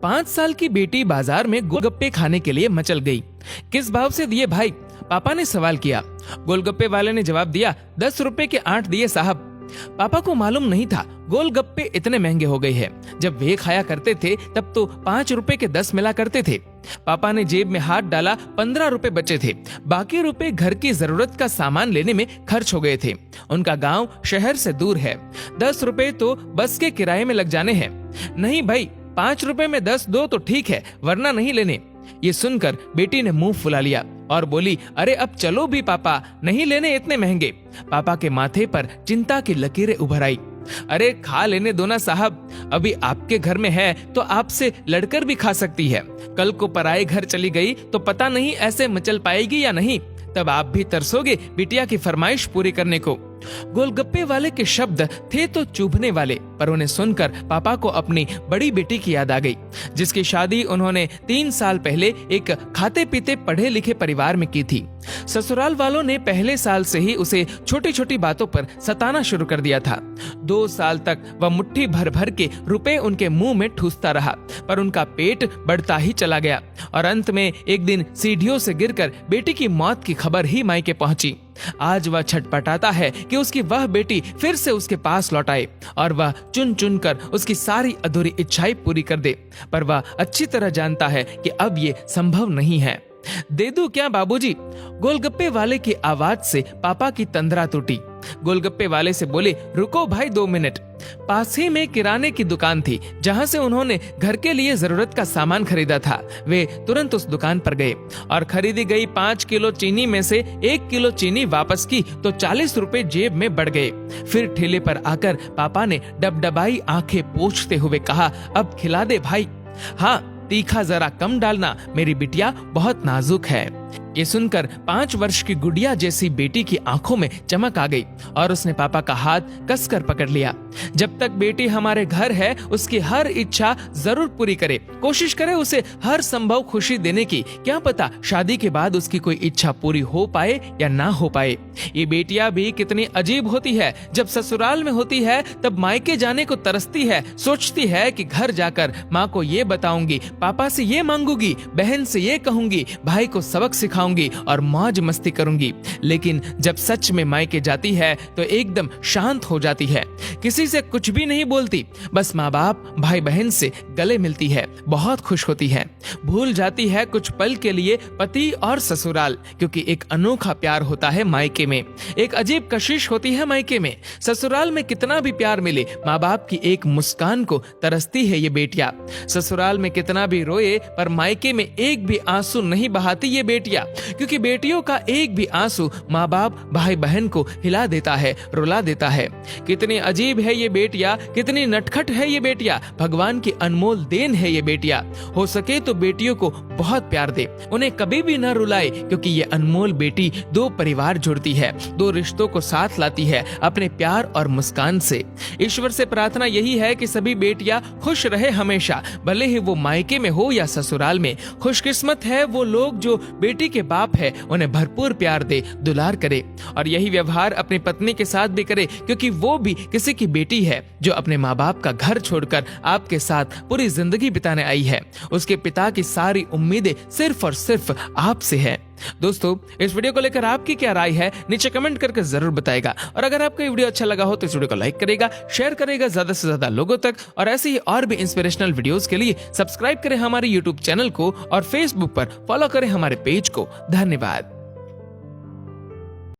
5 साल की बेटी बाजार में गोलगप्पे खाने के लिए मचल गई। किस भाव से दिए भाई? पापा ने सवाल किया। गोलगप्पे वाले ने जवाब दिया, 10 रुपए के 8 दिए साहब। पापा को मालूम नहीं था गोलगप्पे इतने महंगे हो गए हैं। जब वे खाया करते थे तब तो 5 रुपए के 10 मिला करते थे। पापा ने जेब में हाथ डाला, 15 रुपए बचे थे। बाकी रुपए घर की जरूरत का सामान लेने में खर्च हो गए थे। उनका गांव शहर से दूर है। 10 रुपए तो बस के किराए में लग जाने हैं। नहीं भाई, 5 रुपए में 10 दो तो ठीक है, वरना नहीं लेने। ये सुनकर बेटी ने मुंह फुला लिया और बोली, अरे अब चलो भी पापा, नहीं लेने इतने महंगे। पापा के माथे पर चिंता की लकीरें उभर आई। अरे खा लेने दो ना साहब, अभी आपके घर में है तो आपसे लड़कर भी खा सकती है। कल को पराए घर चली गई तो पता नहीं ऐसे मचल पाएगी या नहीं, तब आप भी तरसोगे बिटिया की फरमाइश पूरी करने को। गोलगप्पे वाले के शब्द थे तो चुभने वाले, पर उन्हें सुनकर पापा को अपनी बड़ी बेटी की याद आ गई, जिसकी शादी उन्होंने 3 साल पहले एक खाते पीते पढ़े लिखे परिवार में की थी। ससुराल वालों ने पहले साल से ही उसे छोटी छोटी बातों पर सताना शुरू कर दिया था। 2 साल तक वह मुट्ठी भर भर के रुपए उनके मुंह में ठूसता रहा, पर उनका पेट बढ़ता ही चला गया और अंत में एक दिन सीढ़ियों से गिरकर बेटी की मौत की खबर ही मायके पहुंची। आज वह छटपटाता है कि उसकी वह बेटी फिर से उसके पास लौट आए और वह चुन चुन कर उसकी सारी अधूरी इच्छाएं पूरी कर दे, पर वह अच्छी तरह जानता है कि अब ये संभव नहीं है। दे दूं क्या बाबूजी? गोलगप्पे वाले की आवाज से पापा की तंद्रा टूटी। गोलगप्पे वाले से बोले, रुको भाई 2 मिनट। पास ही में किराने की दुकान थी जहां से उन्होंने घर के लिए जरूरत का सामान खरीदा था। वे तुरंत उस दुकान पर गए और खरीदी गई 5 किलो चीनी में से 1 किलो चीनी वापस की तो 40 रुपए जेब में बढ़ गए। फिर ठेले पर आकर पापा ने डबडबाई आंखें पोंछते हुए कहा, अब खिला दे भाई। हाँ, तीखा जरा कम डालना, मेरी बिटिया बहुत नाजुक है। ये सुनकर 5 वर्ष की गुड़िया जैसी बेटी की आंखों में चमक आ गई और उसने पापा का हाथ कसकर पकड़ लिया। जब तक बेटी हमारे घर है उसकी हर इच्छा जरूर पूरी करे, कोशिश करे उसे हर संभव खुशी देने की। क्या पता शादी के बाद उसकी कोई इच्छा पूरी हो पाए या ना हो पाए। ये बेटियां भी कितनी अजीब होती है, जब ससुराल में होती है तब मायके जाने को तरसती है, सोचती है कि घर जाकर माँ को ये बताऊंगी, पापा से ये मांगूंगी, बहन से ये कहूंगी, भाई को सबक सिखाऊंगी और मौज मस्ती करूंगी। लेकिन जब सच में मायके जाती है तो एकदम शांत हो जाती है, किसी से कुछ भी नहीं बोलती, बस माँ बाप भाई बहन से गले मिलती है, बहुत खुश होती है, भूल जाती है कुछ पल के लिए पति और ससुराल, क्योंकि एक अनोखा प्यार होता है मायके में, एक अजीब कशिश होती है मायके में। ससुराल में कितना भी प्यार मिले, माँ बाप की एक मुस्कान को तरसती है ये बेटियां। ससुराल में कितना भी रोए पर मायके में एक भी आंसू नहीं बहाती ये बेटियां, क्योंकि बेटियों का एक भी आंसू माँ बाप भाई बहन को हिला देता है, रुला देता है। कितनी अजीब है ये बेटियां, कितनी नटखट है ये बेटियां, भगवान की अनमोल देन है ये बेटियां। हो सके तो बेटियों को बहुत प्यार दे, उन्हें कभी भी न रुलाए, क्योंकि ये अनमोल बेटी 2 परिवार जोड़ती है, 2 रिश्तों को साथ लाती है अपने प्यार और मुस्कान से। ईश्वर से प्रार्थना यही है कि सभी बेटियां खुश रहे हमेशा, भले ही वो मायके में हो या ससुराल में। खुशकिस्मत है वो लोग जो बेटी के बाप है, उन्हें भरपूर प्यार दे, दुलार करे और यही व्यवहार अपनी पत्नी के साथ भी करे, क्योंकि वो भी किसी की बेटी है जो अपने माँ बाप का घर छोड़कर आपके साथ पूरी जिंदगी बिताने आई है। उसके पिता की सारी उम्मीदें सिर्फ और सिर्फ आपसे है। दोस्तों, इस वीडियो को लेकर आपकी क्या राय है नीचे कमेंट करके जरूर बताएगा और अगर आपको ये वीडियो अच्छा लगा हो तो इस वीडियो को लाइक करेगा, शेयर करेगा ज्यादा से ज्यादा लोगों तक और ऐसे ही और भी इंस्पिरेशनल वीडियोस के लिए सब्सक्राइब करें हमारे यूट्यूब चैनल को और फेसबुक पर फॉलो करें हमारे पेज को। धन्यवाद।